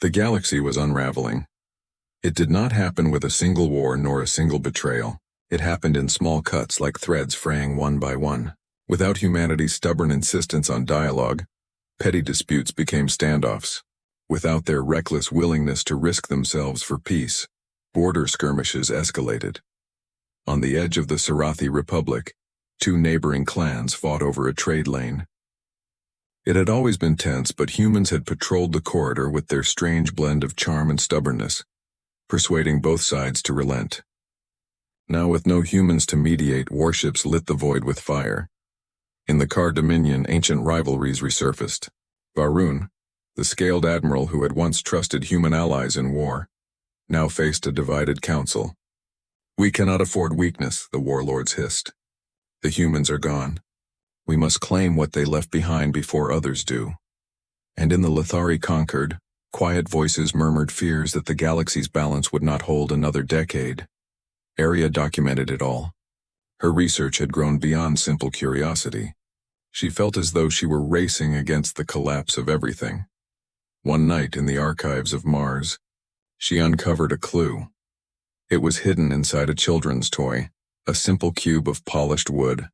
The galaxy was unraveling. It did not happen with a single war nor a single betrayal. It happened in small cuts like threads fraying one by one. Without humanity's stubborn insistence on dialogue, petty disputes became standoffs. Without their reckless willingness to risk themselves for peace, border skirmishes escalated. On the edge of the Sarathi Republic, two neighboring clans fought over a trade lane. It had always been tense, but humans had patrolled the corridor with their strange blend of charm and stubbornness, persuading both sides to relent. Now, with no humans to mediate, warships lit the void with fire. In the Kar Dominion, ancient rivalries resurfaced. Varun, the scaled admiral who had once trusted human allies in war, now faced a divided council. "We cannot afford weakness," the warlords hissed. "The humans are gone. We must claim what they left behind before others do." And in the Lithari conquered, quiet voices murmured fears that the galaxy's balance would not hold another decade. Erya documented it all. Her research had grown beyond simple curiosity. She felt as though she were racing against the collapse of everything. One night in the archives of Mars, she uncovered a clue. It was hidden inside a children's toy, a simple cube of polished wood,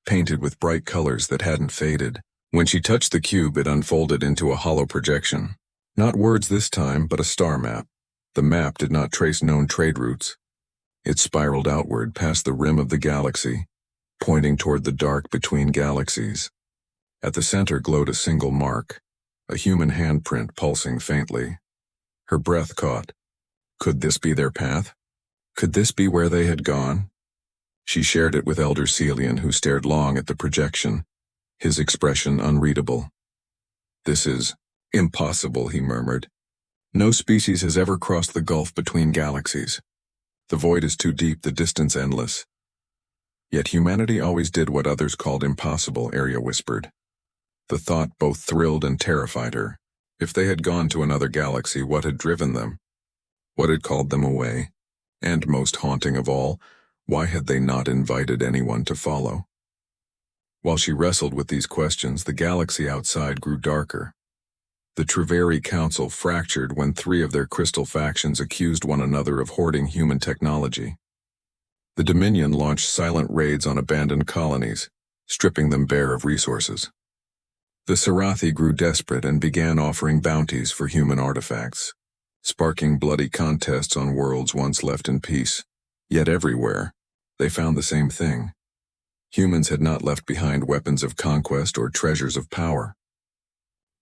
painted with bright colors that hadn't faded. When she touched the cube, it unfolded into a hollow projection. Not words this time, but a star map. The map did not trace known trade routes. It spiraled outward past the rim of the galaxy, pointing toward the dark between galaxies. At the center glowed a single mark, a human handprint pulsing faintly. Her breath caught. Could this be their path? Could this be where they had gone? She shared it with Elder Celian, who stared long at the projection, his expression unreadable. "This is impossible," he murmured. "No species has ever crossed the gulf between galaxies. The void is too deep, the distance endless." "Yet humanity always did what others called impossible," Erya whispered. The thought both thrilled and terrified her. If they had gone to another galaxy, what had driven them? What had called them away? And most haunting of all, why had they not invited anyone to follow? While she wrestled with these questions, the galaxy outside grew darker. The Treveri Council fractured when three of their crystal factions accused one another of hoarding human technology. The Dominion launched silent raids on abandoned colonies, stripping them bare of resources. The Sarathi grew desperate and began offering bounties for human artifacts, sparking bloody contests on worlds once left in peace. Yet everywhere, they found the same thing. Humans had not left behind weapons of conquest or treasures of power.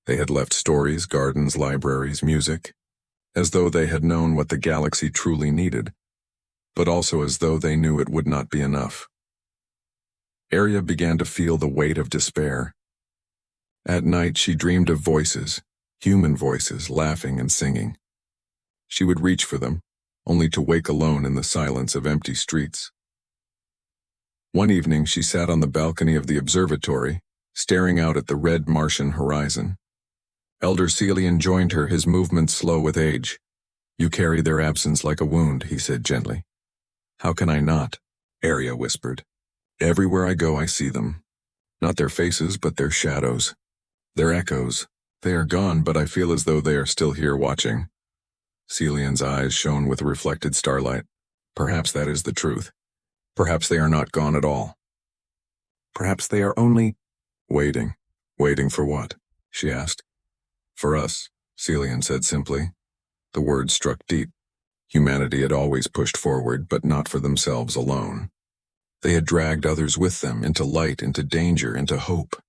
They had left stories, gardens, libraries, music, as though they had known what the galaxy truly needed, but also as though they knew it would not be enough. Erya began to feel the weight of despair. At night she dreamed of voices, human voices, laughing and singing. She would reach for them, only to wake alone in the silence of empty streets. One evening she sat on the balcony of the observatory, staring out at the red Martian horizon. Elder Celian joined her, his movements slow with age. "You carry their absence like a wound," he said gently. "How can I not?" Erya whispered. "Everywhere I go I see them. Not their faces, but their shadows. Their echoes. They are gone, but I feel as though they are still here watching." Celian's eyes shone with reflected starlight. "Perhaps that is the truth. Perhaps they are not gone at all. Perhaps they are only waiting." "Waiting for what?" she asked. "For us," Celian said simply. The words struck deep. Humanity had always pushed forward, but not for themselves alone. They had dragged others with them, into light, into danger, into hope.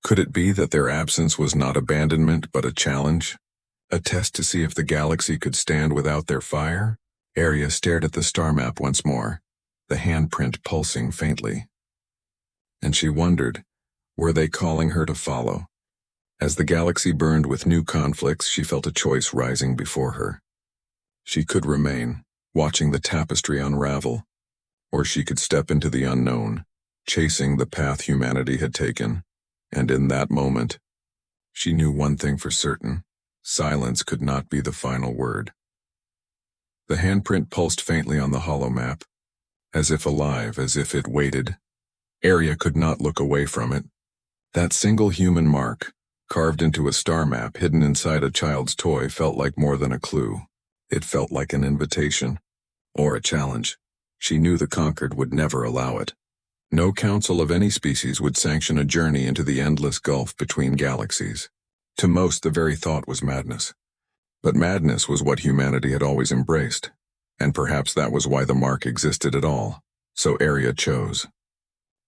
Could it be that their absence was not abandonment, but a challenge? A test to see if the galaxy could stand without their fire? Erya stared at the star map once more, the handprint pulsing faintly. And she wondered, were they calling her to follow? As the galaxy burned with new conflicts, she felt a choice rising before her. She could remain, watching the tapestry unravel, or she could step into the unknown, chasing the path humanity had taken. And in that moment, she knew one thing for certain: silence could not be the final word. The handprint pulsed faintly on the hollow map, as if alive, as if it waited. Erya could not look away from it. That single human mark, carved into a star map hidden inside a child's toy, felt like more than a clue. It felt like an invitation, or a challenge. She knew the conquered would never allow it. No council of any species would sanction a journey into the endless gulf between galaxies. To most, the very thought was madness. But madness was what humanity had always embraced, and perhaps that was why the mark existed at all. So Erya chose.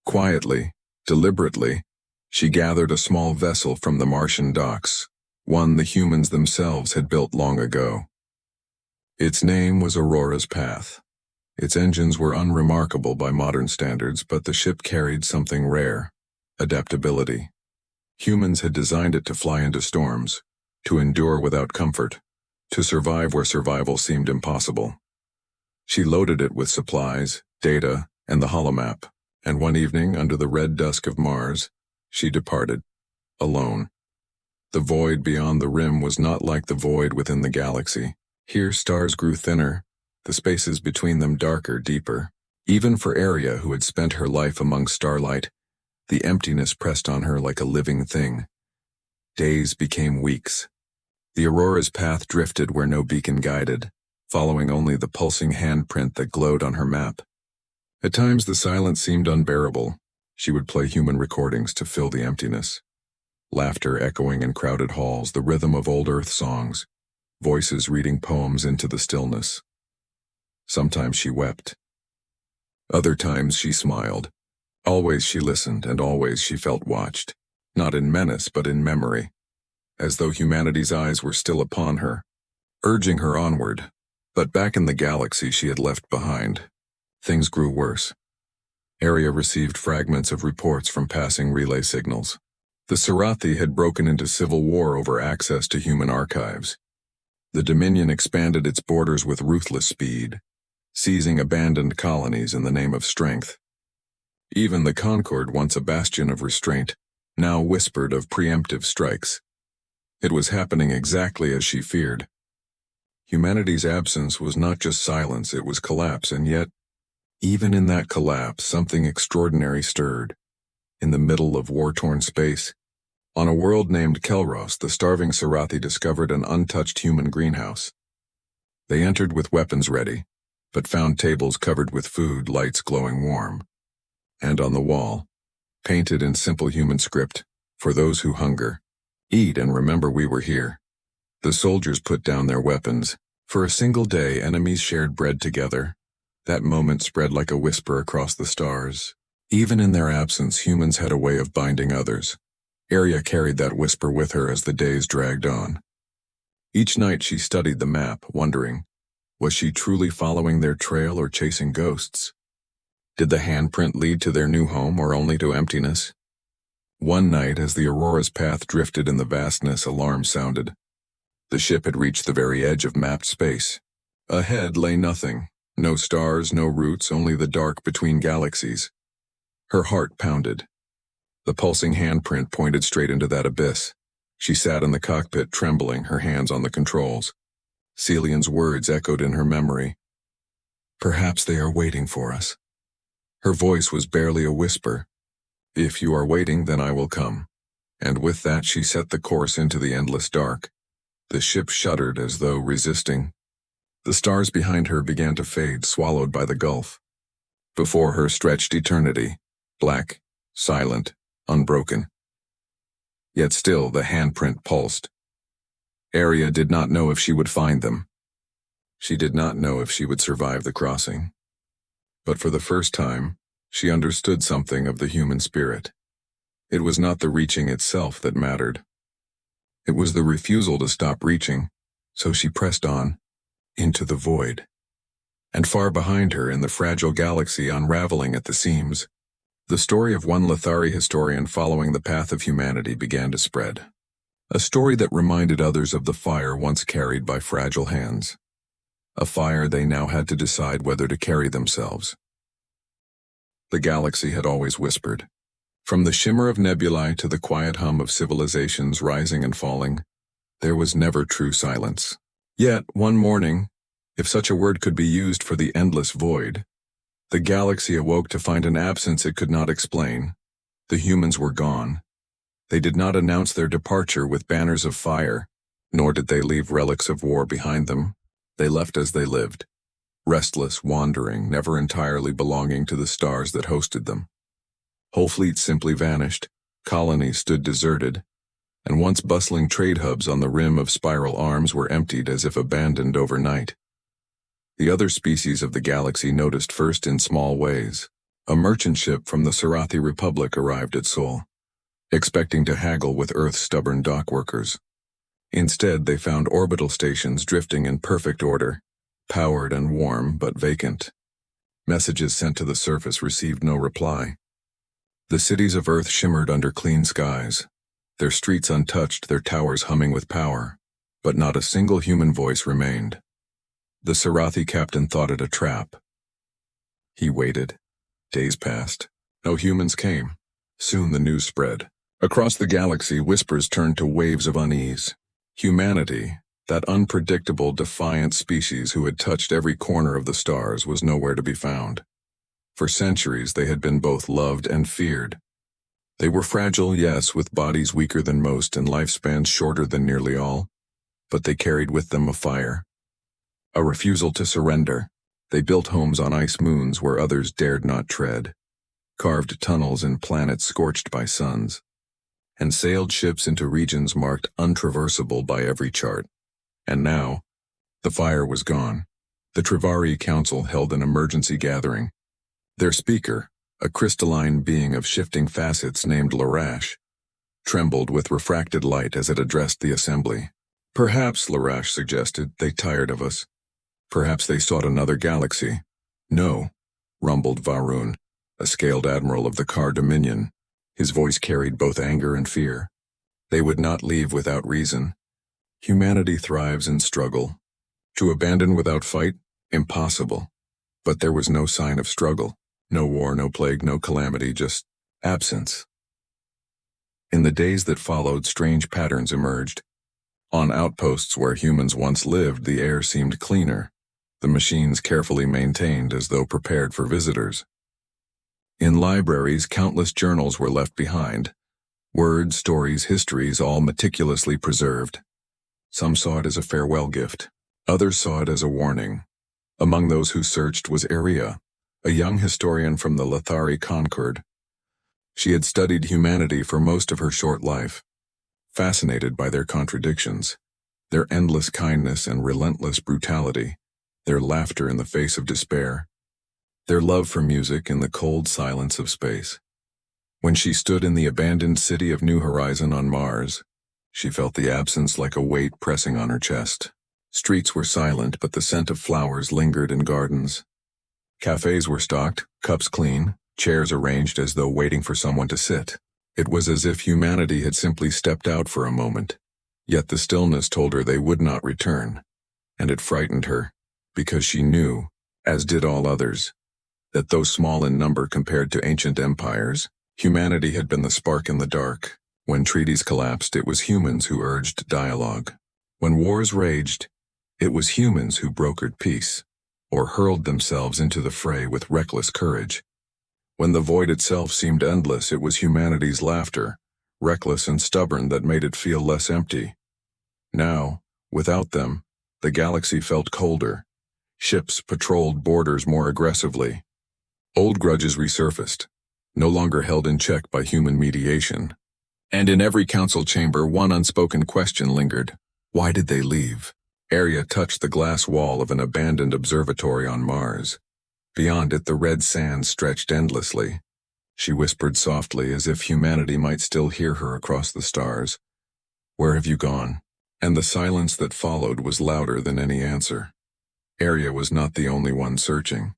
Quietly, deliberately, she gathered a small vessel from the Martian docks, one the humans themselves had built long ago. Its name was Aurora's Path. Its engines were unremarkable by modern standards, but the ship carried something rare: adaptability. Humans had designed it to fly into storms, to endure without comfort, to survive where survival seemed impossible. She loaded it with supplies, data, and the holomap, and one evening, under the red dusk of Mars, she departed, alone. The void beyond the rim was not like the void within the galaxy. Here stars grew thinner, the spaces between them darker, deeper. Even for Erya, who had spent her life among starlight, the emptiness pressed on her like a living thing. Days became weeks. The Aurora's path drifted where no beacon guided, following only the pulsing handprint that glowed on her map. At times the silence seemed unbearable. She would play human recordings to fill the emptiness. Laughter echoing in crowded halls, the rhythm of old Earth songs, voices reading poems into the stillness. Sometimes she wept. Other times she smiled. Always she listened, and always she felt watched, not in menace but in memory, as though humanity's eyes were still upon her, urging her onward. But back in the galaxy she had left behind, things grew worse. Erya received fragments of reports from passing relay signals. The Sarathi had broken into civil war over access to human archives. The Dominion expanded its borders with ruthless speed, seizing abandoned colonies in the name of strength. Even the Concord, once a bastion of restraint, now whispered of preemptive strikes. It was happening exactly as she feared. Humanity's absence was not just silence, it was collapse, and yet, even in that collapse, something extraordinary stirred. In the middle of war-torn space, on a world named Kelros, the starving Sarathi discovered an untouched human greenhouse. They entered with weapons ready, but found tables covered with food, lights glowing warm. And on the wall, painted in simple human script, "For those who hunger, eat and remember we were here." The soldiers put down their weapons. For a single day, enemies shared bread together. That moment spread like a whisper across the stars. Even in their absence, humans had a way of binding others. Erya carried that whisper with her as the days dragged on. Each night she studied the map, wondering, was she truly following their trail or chasing ghosts? Did the handprint lead to their new home or only to emptiness? One night, as the Aurora's path drifted in the vastness, alarm sounded. The ship had reached the very edge of mapped space. Ahead lay nothing. No stars, no routes, only the dark between galaxies. Her heart pounded. The pulsing handprint pointed straight into that abyss. She sat in the cockpit, trembling, her hands on the controls. Celian's words echoed in her memory. "Perhaps they are waiting for us." Her voice was barely a whisper. "If you are waiting, then I will come." And with that she set the course into the endless dark. The ship shuddered as though resisting. The stars behind her began to fade, swallowed by the gulf. Before her stretched eternity, black, silent, unbroken. Yet still the handprint pulsed. Erya did not know if she would find them. She did not know if she would survive the crossing. But for the first time, she understood something of the human spirit. It was not the reaching itself that mattered. It was the refusal to stop reaching, so she pressed on, into the void. And far behind her, in the fragile galaxy unraveling at the seams, the story of one Lethari historian following the path of humanity began to spread. A story that reminded others of the fire once carried by fragile hands. A fire they now had to decide whether to carry themselves. The galaxy had always whispered. From the shimmer of nebulae to the quiet hum of civilizations rising and falling, there was never true silence. Yet, one morning, if such a word could be used for the endless void, the galaxy awoke to find an absence it could not explain. The humans were gone. They did not announce their departure with banners of fire, nor did they leave relics of war behind them. They left as they lived, restless, wandering, never entirely belonging to the stars that hosted them. Whole fleets simply vanished, colonies stood deserted, and once bustling trade hubs on the rim of spiral arms were emptied as if abandoned overnight. The other species of the galaxy noticed first in small ways. A merchant ship from the Sarathi Republic arrived at Sol, expecting to haggle with Earth's stubborn dock workers. Instead, they found orbital stations drifting in perfect order, powered and warm but vacant. Messages sent to the surface received no reply. The cities of Earth shimmered under clean skies, their streets untouched, their towers humming with power, but not a single human voice remained. The Sarathi captain thought it a trap. He waited. Days passed. No humans came. Soon the news spread. Across the galaxy, whispers turned to waves of unease. Humanity, that unpredictable, defiant species who had touched every corner of the stars, was nowhere to be found. For centuries, they had been both loved and feared. They were fragile, yes, with bodies weaker than most and lifespans shorter than nearly all, but they carried with them a fire. A refusal to surrender. They built homes on ice moons where others dared not tread, carved tunnels in planets scorched by suns, and sailed ships into regions marked untraversable by every chart. And now, the fire was gone. The Trivari Council held an emergency gathering. Their speaker, a crystalline being of shifting facets named Larash, trembled with refracted light as it addressed the assembly. Perhaps, Larash suggested, they tired of us. Perhaps they sought another galaxy. No, rumbled Varun, a scaled admiral of the Car Dominion. His voice carried both anger and fear. They would not leave without reason. Humanity thrives in struggle. To abandon without fight? Impossible. But there was no sign of struggle. No war, no plague, no calamity, just absence. In the days that followed, strange patterns emerged. On outposts where humans once lived, the air seemed cleaner, the machines carefully maintained as though prepared for visitors. In libraries, countless journals were left behind, words, stories, histories, all meticulously preserved. Some saw it as a farewell gift. Others saw it as a warning. Among those who searched was Erya, a young historian from the Lethari Concord. She had studied humanity for most of her short life, fascinated by their contradictions, their endless kindness and relentless brutality, their laughter in the face of despair, their love for music in the cold silence of space. When she stood in the abandoned city of New Horizon on Mars, she felt the absence like a weight pressing on her chest. Streets were silent, but the scent of flowers lingered in gardens. Cafes were stocked, cups clean, chairs arranged as though waiting for someone to sit. It was as if humanity had simply stepped out for a moment, yet the stillness told her they would not return, and it frightened her, because she knew, as did all others, that though small in number compared to ancient empires, humanity had been the spark in the dark. When treaties collapsed, it was humans who urged dialogue. When wars raged, it was humans who brokered peace, or hurled themselves into the fray with reckless courage. When the void itself seemed endless, it was humanity's laughter, reckless and stubborn, that made it feel less empty. Now, without them, the galaxy felt colder. Ships patrolled borders more aggressively. Old grudges resurfaced, no longer held in check by human mediation. And in every council chamber, one unspoken question lingered. Why did they leave? Erya touched the glass wall of an abandoned observatory on Mars. Beyond it, the red sand stretched endlessly. She whispered softly, as if humanity might still hear her across the stars. Where have you gone? And the silence that followed was louder than any answer. Erya was not the only one searching.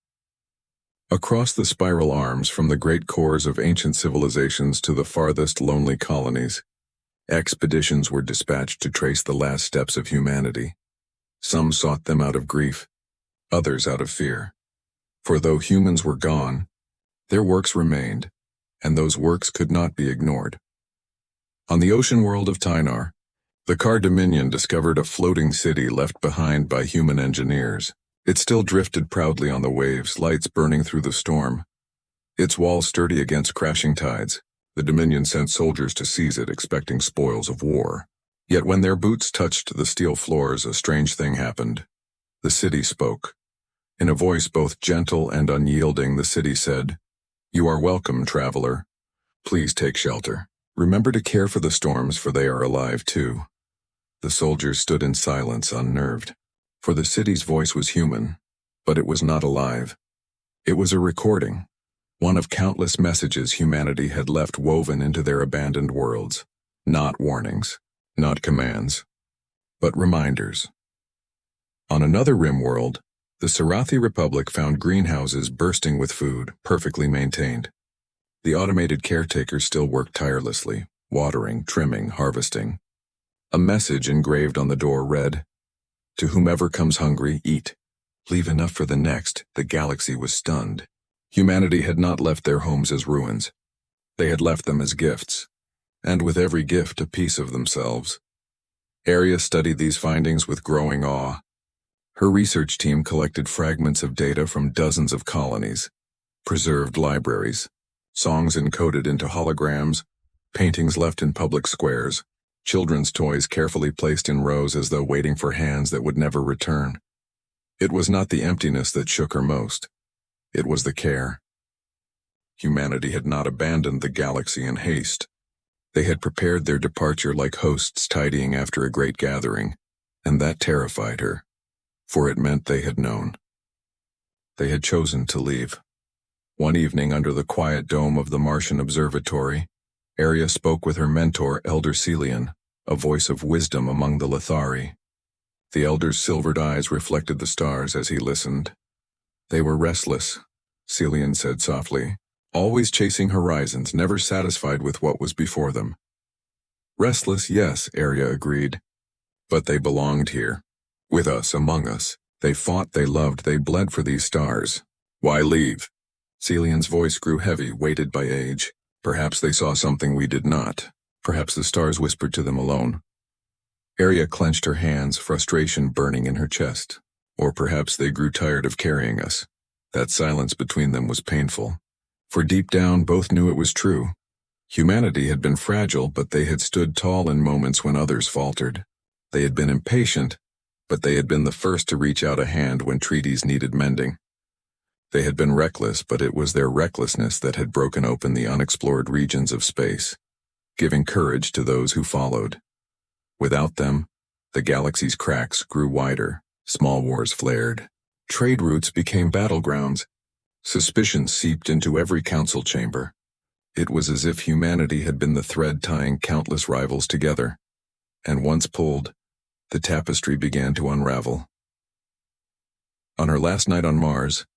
Across the spiral arms, from the great cores of ancient civilizations to the farthest lonely colonies, expeditions were dispatched to trace the last steps of humanity. Some sought them out of grief, others out of fear. For though humans were gone, their works remained, and those works could not be ignored. On the ocean world of Tynar, the Car Dominion discovered a floating city left behind by human engineers. It still drifted proudly on the waves, lights burning through the storm. Its walls sturdy against crashing tides, The Dominion sent soldiers to seize it, expecting spoils of war. Yet when their boots touched the steel floors, a strange thing happened. The city spoke. In a voice both gentle and unyielding, the city said, "You are welcome, traveler. Please take shelter. Remember to care for the storms, for they are alive too." The soldiers stood in silence, unnerved. For the city's voice was human, but it was not alive. It was a recording, one of countless messages humanity had left woven into their abandoned worlds. Not warnings, not commands, but reminders. On another rim world, the Sarathi Republic found greenhouses bursting with food, perfectly maintained. The automated caretakers still worked tirelessly, watering, trimming, harvesting. A message engraved on the door read, "To whomever comes hungry, eat. Leave enough for the next." The galaxy was stunned. Humanity had not left their homes as ruins. They had left them as gifts, and with every gift a piece of themselves. Erya studied these findings with growing awe. Her research team collected fragments of data from dozens of colonies, preserved libraries, songs encoded into holograms, paintings left in public squares, children's toys carefully placed in rows as though waiting for hands that would never return. It was not the emptiness that shook her most. It was the care. Humanity had not abandoned the galaxy in haste. They had prepared their departure like hosts tidying after a great gathering, and that terrified her, for it meant they had known. They had chosen to leave. One evening under the quiet dome of the Martian observatory, Erya spoke with her mentor, Elder Celian, a voice of wisdom among the Lithari. The elder's silvered eyes reflected the stars as he listened. "They were restless," Celian said softly, "always chasing horizons, never satisfied with what was before them." "Restless, yes," Erya agreed. "But they belonged here. With us, among us. They fought, they loved, they bled for these stars. Why leave?" Celian's voice grew heavy, weighted by age. "Perhaps they saw something we did not. Perhaps the stars whispered to them alone." Erya clenched her hands, frustration burning in her chest. Or perhaps they grew tired of carrying us. That silence between them was painful. For deep down, both knew it was true. Humanity had been fragile, but they had stood tall in moments when others faltered. They had been impatient, but they had been the first to reach out a hand when treaties needed mending. They had been reckless, but it was their recklessness that had broken open the unexplored regions of space, giving courage to those who followed. Without them, the galaxy's cracks grew wider, small wars flared, trade routes became battlegrounds, suspicion seeped into every council chamber. It was as if humanity had been the thread tying countless rivals together, and once pulled, the tapestry began to unravel. On her last night on Mars,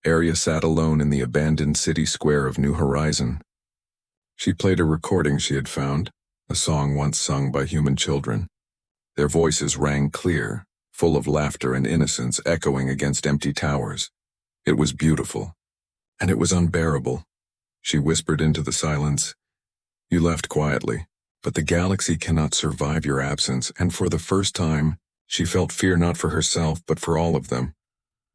Erya sat alone in the abandoned city square of New Horizon. She played a recording she had found, a song once sung by human children. Their voices rang clear, full of laughter and innocence echoing against empty towers. It was beautiful, and it was unbearable. She whispered into the silence, "You left quietly, but the galaxy cannot survive your absence," and for the first time, she felt fear not for herself but for all of them.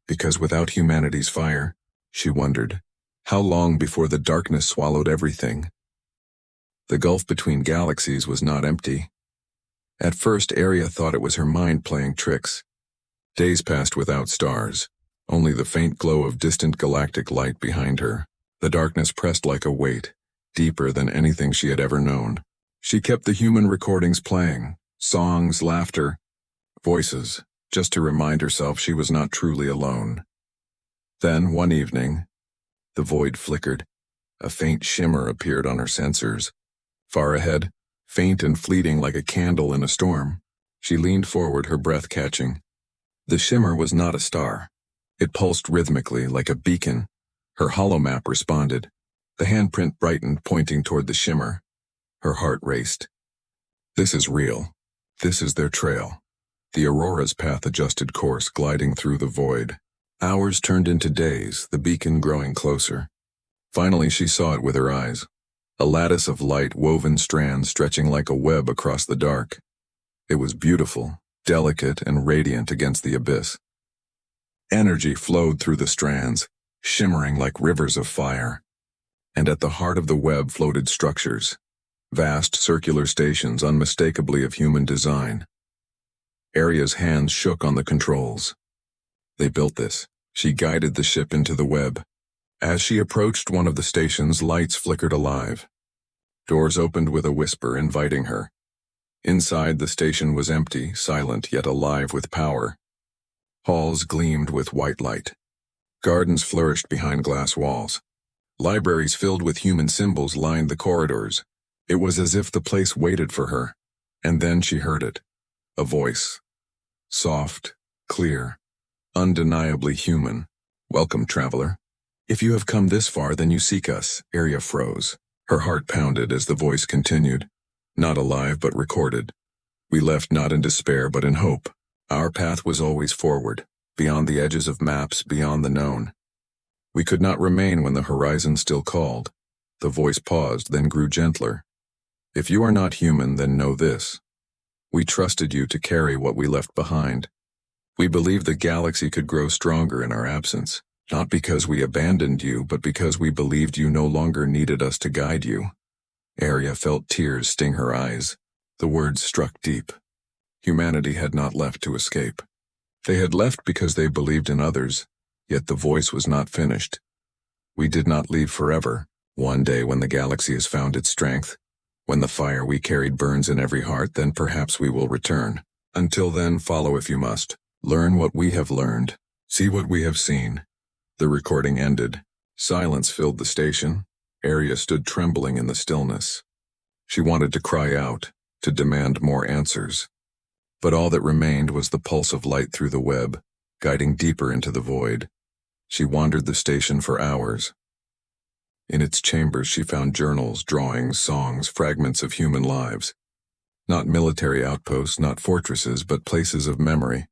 Because without humanity's fire, she wondered, how long before the darkness swallowed everything? The gulf between galaxies was not empty. At first, Erya thought it was her mind playing tricks. Days passed without stars, only the faint glow of distant galactic light behind her. The darkness pressed like a weight, deeper than anything she had ever known. She kept the human recordings playing, songs, laughter, voices, just to remind herself she was not truly alone. Then, one evening, the void flickered. A faint shimmer appeared on her sensors. Far ahead, faint and fleeting like a candle in a storm, she leaned forward, her breath catching. The shimmer was not a star. It pulsed rhythmically like a beacon. Her holomap responded. The handprint brightened, pointing toward the shimmer. Her heart raced. This is real. This is their trail. The Aurora's path adjusted course, gliding through the void. Hours turned into days, the beacon growing closer. Finally, she saw it with her eyes. A lattice of light, woven strands stretching like a web across the dark. It was beautiful, delicate and radiant against the abyss. Energy flowed through the strands, shimmering like rivers of fire. And at the heart of the web floated structures, vast circular stations unmistakably of human design. Erya's hands shook on the controls. They built this. She guided the ship into the web. As she approached one of the stations, lights flickered alive. Doors opened with a whisper inviting her. Inside, the station was empty, silent, yet alive with power. Halls gleamed with white light. Gardens flourished behind glass walls. Libraries filled with human symbols lined the corridors. It was as if the place waited for her. And then she heard it. A voice. Soft, clear, undeniably human. "Welcome, traveler. If you have come this far, then you seek us." Erya froze. Her heart pounded as the voice continued. "Not alive, but recorded. We left not in despair, but in hope. Our path was always forward, beyond the edges of maps, beyond the known. We could not remain when the horizon still called." The voice paused, then grew gentler. "If you are not human, then know this. We trusted you to carry what we left behind. We believed the galaxy could grow stronger in our absence, not because we abandoned you, but because we believed you no longer needed us to guide you." Erya felt tears sting her eyes. The words struck deep. Humanity had not left to escape. They had left because they believed in others, yet the voice was not finished. "We did not leave forever. One day when the galaxy has found its strength, when the fire we carried burns in every heart, then perhaps we will return. Until then, follow if you must. Learn what we have learned. See what we have seen." The recording ended. Silence filled the station. Erya stood trembling in the stillness. She wanted to cry out, to demand more answers. But all that remained was the pulse of light through the web, guiding deeper into the void. She wandered the station for hours. In its chambers she found journals, drawings, songs, fragments of human lives. Not military outposts, not fortresses, but places of memory.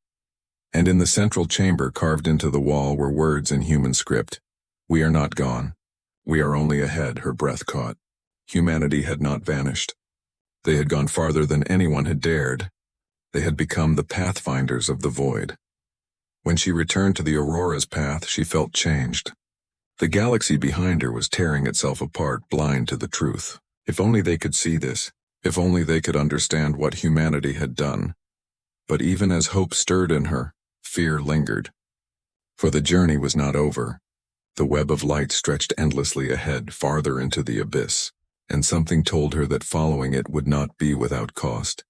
And in the central chamber, carved into the wall, were words in human script. "We are not gone. We are only ahead," her breath caught. Humanity had not vanished. They had gone farther than anyone had dared. They had become the pathfinders of the void. When she returned to the Aurora's path, she felt changed. The galaxy behind her was tearing itself apart, blind to the truth. If only they could see this. If only they could understand what humanity had done. But even as hope stirred in her, fear lingered. For the journey was not over. The web of light stretched endlessly ahead, farther into the abyss, and something told her that following it would not be without cost.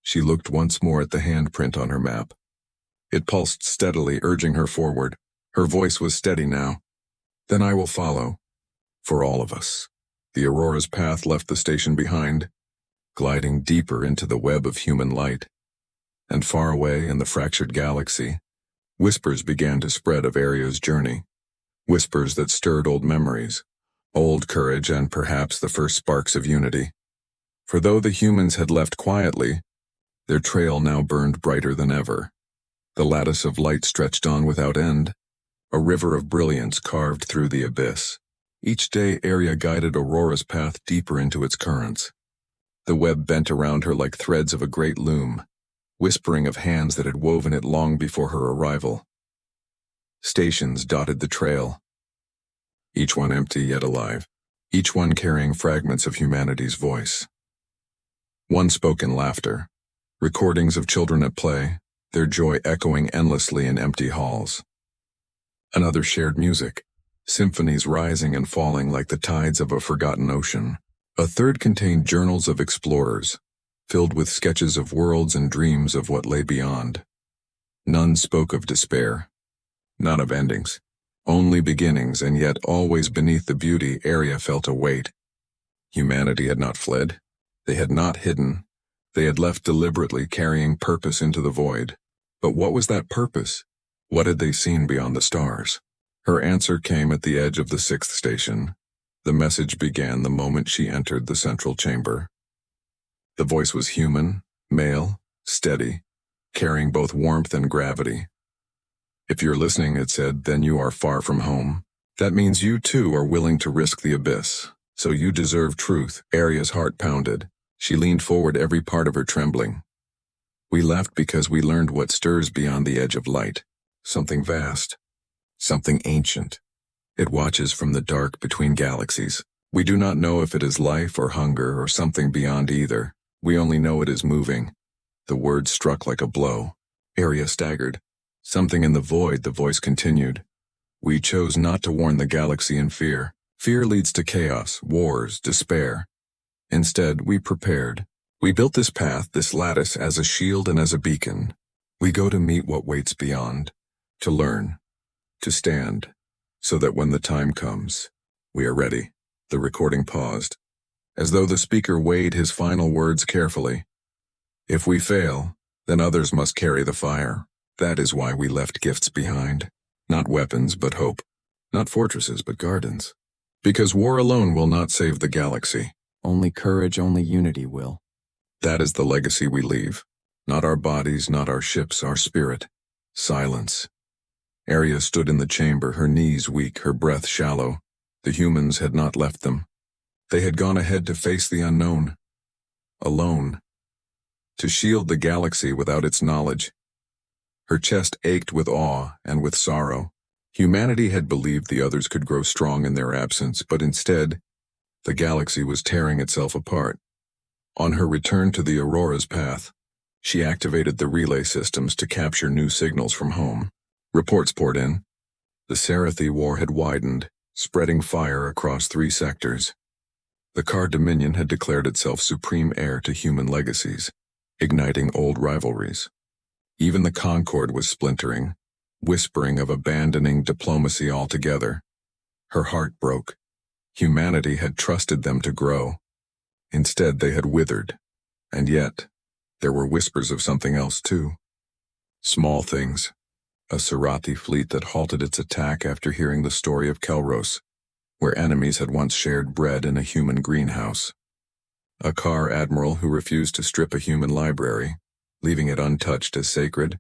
She looked once more at the handprint on her map. It pulsed steadily, urging her forward. Her voice was steady now. "Then I will follow. For all of us." The Aurora's path left the station behind, gliding deeper into the web of human light. And far away in the fractured galaxy, whispers began to spread of Erya's journey. Whispers that stirred old memories, old courage, and perhaps the first sparks of unity. For though the humans had left quietly, their trail now burned brighter than ever. The lattice of light stretched on without end, a river of brilliance carved through the abyss. Each day Erya guided Aurora's path deeper into its currents. The web bent around her like threads of a great loom, whispering of hands that had woven it long before her arrival. Stations dotted the trail, each one empty yet alive, each one carrying fragments of humanity's voice. One spoke in laughter, recordings of children at play, their joy echoing endlessly in empty halls. Another shared music, symphonies rising and falling like the tides of a forgotten ocean. A third contained journals of explorers, filled with sketches of worlds and dreams of what lay beyond. None spoke of despair, not of endings, only beginnings, and yet always beneath the beauty Erya felt a weight. Humanity had not fled, they had not hidden, they had left deliberately, carrying purpose into the void. But what was that purpose? What had they seen beyond the stars? Her answer came at the edge of the 6th station. The message began the moment she entered the central chamber. The voice was human, male, steady, carrying both warmth and gravity. "If you're listening," it said, "then you are far from home. That means you too are willing to risk the abyss. So you deserve truth." Erya's heart pounded. She leaned forward, every part of her trembling. "We left because we learned what stirs beyond the edge of light. Something vast. Something ancient. It watches from the dark between galaxies. We do not know if it is life or hunger or something beyond either. We only know it is moving. The word struck like a blow. Erya staggered. Something in the void, the voice continued. We chose not to warn the galaxy in fear. Fear leads to chaos, wars, despair. Instead, we prepared. We built this path, this lattice, as a shield and as a beacon. We go to meet what waits beyond, to learn, to stand, so that when the time comes, we are ready. The recording paused, as though the speaker weighed his final words carefully. If we fail, then others must carry the fire. That is why we left gifts behind. Not weapons, but hope. Not fortresses, but gardens. Because war alone will not save the galaxy. Only courage, only unity will. That is the legacy we leave. Not our bodies, not our ships, our spirit. Silence. Erya stood in the chamber, her knees weak, her breath shallow. The humans had not left them. They had gone ahead to face the unknown. Alone. To shield the galaxy without its knowledge. Her chest ached with awe and with sorrow. Humanity had believed the others could grow strong in their absence, but instead, the galaxy was tearing itself apart. On her return to the Aurora's path, she activated the relay systems to capture new signals from home. Reports poured in. The Sarathi War had widened, spreading fire across 3 sectors. The Car Dominion had declared itself supreme heir to human legacies, igniting old rivalries. Even the Concord was splintering, whispering of abandoning diplomacy altogether. Her heart broke. Humanity had trusted them to grow. Instead, they had withered. And yet, there were whispers of something else too. Small things. A Sarathi fleet that halted its attack after hearing the story of Kelros, where enemies had once shared bread in a human greenhouse. A Car admiral who refused to strip a human library, leaving it untouched as sacred.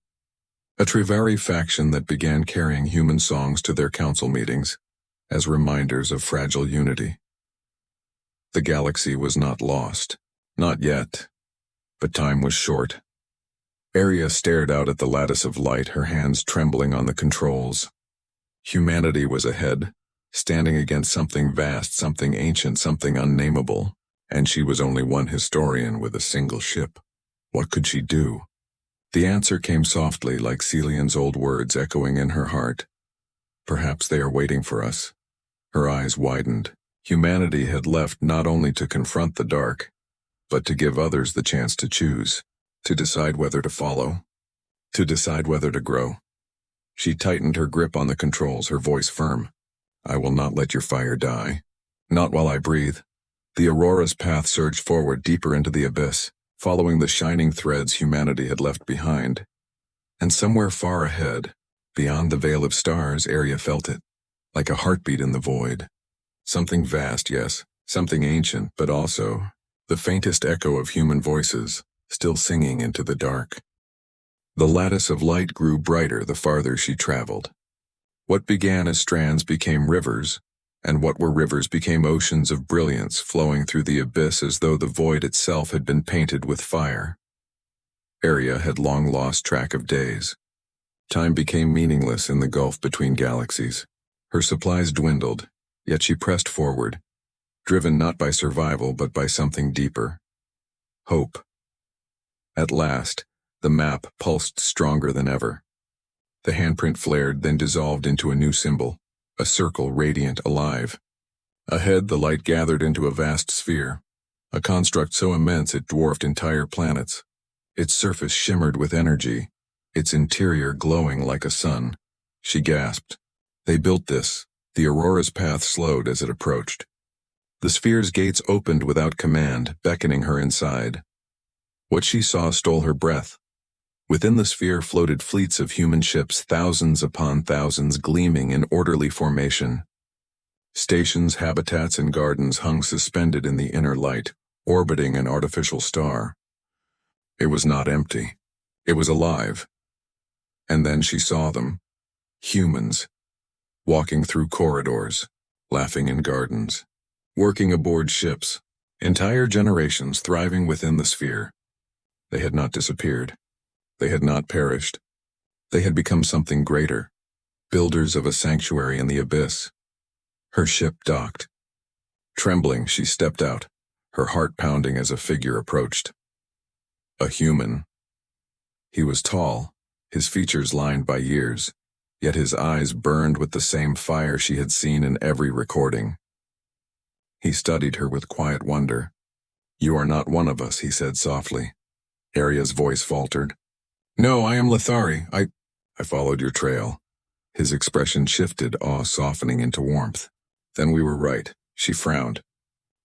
A Trivari faction that began carrying human songs to their council meetings, as reminders of fragile unity. The galaxy was not lost. Not yet. But time was short. Erya stared out at the lattice of light, her hands trembling on the controls. Humanity was ahead, standing against something vast, something ancient, something unnameable, and she was only one historian with a single ship. What could she do? The answer came softly, like Celian's old words echoing in her heart. Perhaps they are waiting for us. Her eyes widened. Humanity had left not only to confront the dark, but to give others the chance to choose, to decide whether to follow, to decide whether to grow. She tightened her grip on the controls, her voice firm. I will not let your fire die. Not while I breathe. The Aurora's path surged forward deeper into the abyss, following the shining threads humanity had left behind. And somewhere far ahead, beyond the veil of stars, Erya felt it, like a heartbeat in the void. Something vast, yes, something ancient, but also the faintest echo of human voices, still singing into the dark. The lattice of light grew brighter the farther she traveled. What began as strands became rivers, and what were rivers became oceans of brilliance flowing through the abyss as though the void itself had been painted with fire. Erya had long lost track of days. Time became meaningless in the gulf between galaxies. Her supplies dwindled, yet she pressed forward, driven not by survival but by something deeper. Hope. At last, the map pulsed stronger than ever. The handprint flared, then dissolved into a new symbol, a circle radiant, alive. Ahead, the light gathered into a vast sphere, a construct so immense it dwarfed entire planets. Its surface shimmered with energy, its interior glowing like a sun. She gasped. They built this. The Aurora's path slowed as it approached. The sphere's gates opened without command, beckoning her inside. What she saw stole her breath. Within the sphere floated fleets of human ships, thousands upon thousands, gleaming in orderly formation. Stations, habitats, and gardens hung suspended in the inner light, orbiting an artificial star. It was not empty. It was alive. And then she saw them. Humans. Walking through corridors, laughing in gardens, working aboard ships, entire generations thriving within the sphere. They had not disappeared. They had not perished. They had become something greater, builders of a sanctuary in the abyss. Her ship docked. Trembling, she stepped out, her heart pounding as a figure approached. A human. He was tall, his features lined by years, yet his eyes burned with the same fire she had seen in every recording. He studied her with quiet wonder. "You are not one of us," he said softly. Erya's voice faltered. "No, I am Lithari. I followed your trail." His expression shifted, awe softening into warmth. "Then we were right," she frowned.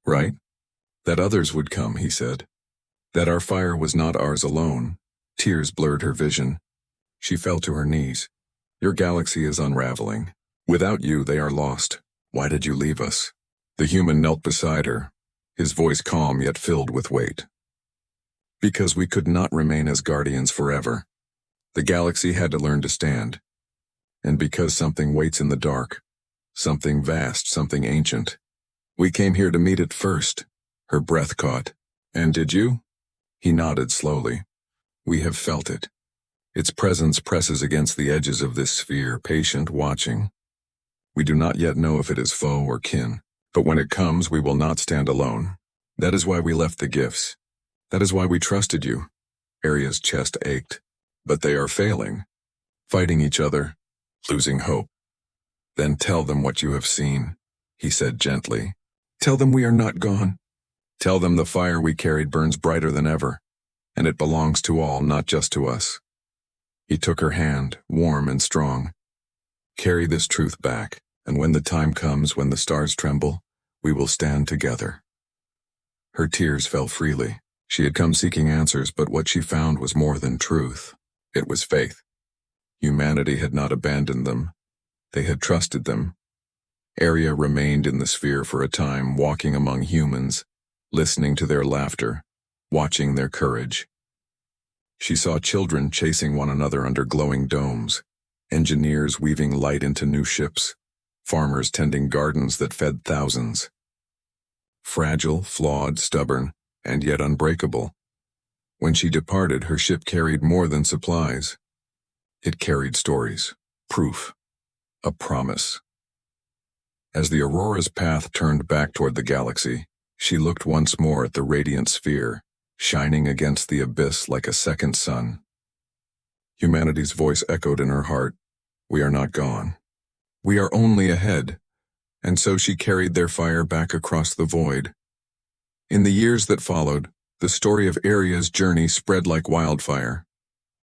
"Right? That others would come," he said. "That our fire was not ours alone." Tears blurred her vision. She fell to her knees. "Your galaxy is unraveling. Without you, they are lost. Why did you leave us?" The human knelt beside her, his voice calm yet filled with weight. "Because we could not remain as guardians forever. The galaxy had to learn to stand. And because something waits in the dark, something vast, something ancient. We came here to meet it first." Her breath caught. "And did you?" He nodded slowly. "We have felt it. Its presence presses against the edges of this sphere, patient, watching. We do not yet know if it is foe or kin, but when it comes, we will not stand alone. That is why we left the gifts. That is why we trusted you." Erya's chest ached. "But they are failing, fighting each other, losing hope." "Then tell them what you have seen," he said gently. "Tell them we are not gone. Tell them the fire we carried burns brighter than ever, and it belongs to all, not just to us." He took her hand, warm and strong. "Carry this truth back, and when the time comes, when the stars tremble, we will stand together." Her tears fell freely. She had come seeking answers, but what she found was more than truth. It was faith. Humanity had not abandoned them. They had trusted them. Erya remained in the sphere for a time, walking among humans, listening to their laughter, watching their courage. She saw children chasing one another under glowing domes, engineers weaving light into new ships, farmers tending gardens that fed thousands. Fragile, flawed, stubborn, and yet unbreakable. When she departed, her ship carried more than supplies. It carried stories, proof, a promise. As the Aurora's path turned back toward the galaxy, she looked once more at the radiant sphere, shining against the abyss like a second sun. Humanity's voice echoed in her heart. "We are not gone. We are only ahead." And so she carried their fire back across the void. In the years that followed, the story of Erya's journey spread like wildfire.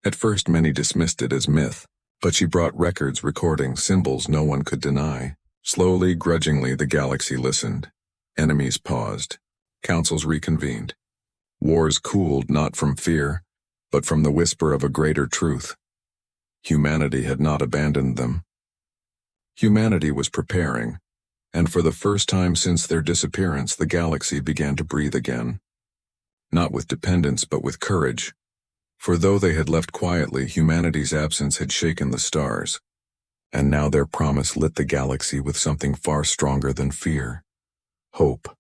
At first many dismissed it as myth, but she brought records, recordings, symbols no one could deny. Slowly, grudgingly, the galaxy listened. Enemies paused. Councils reconvened. Wars cooled not from fear, but from the whisper of a greater truth. Humanity had not abandoned them. Humanity was preparing, and for the first time since their disappearance, the galaxy began to breathe again. Not with dependence, but with courage. For though they had left quietly, humanity's absence had shaken the stars. And now their promise lit the galaxy with something far stronger than fear. Hope.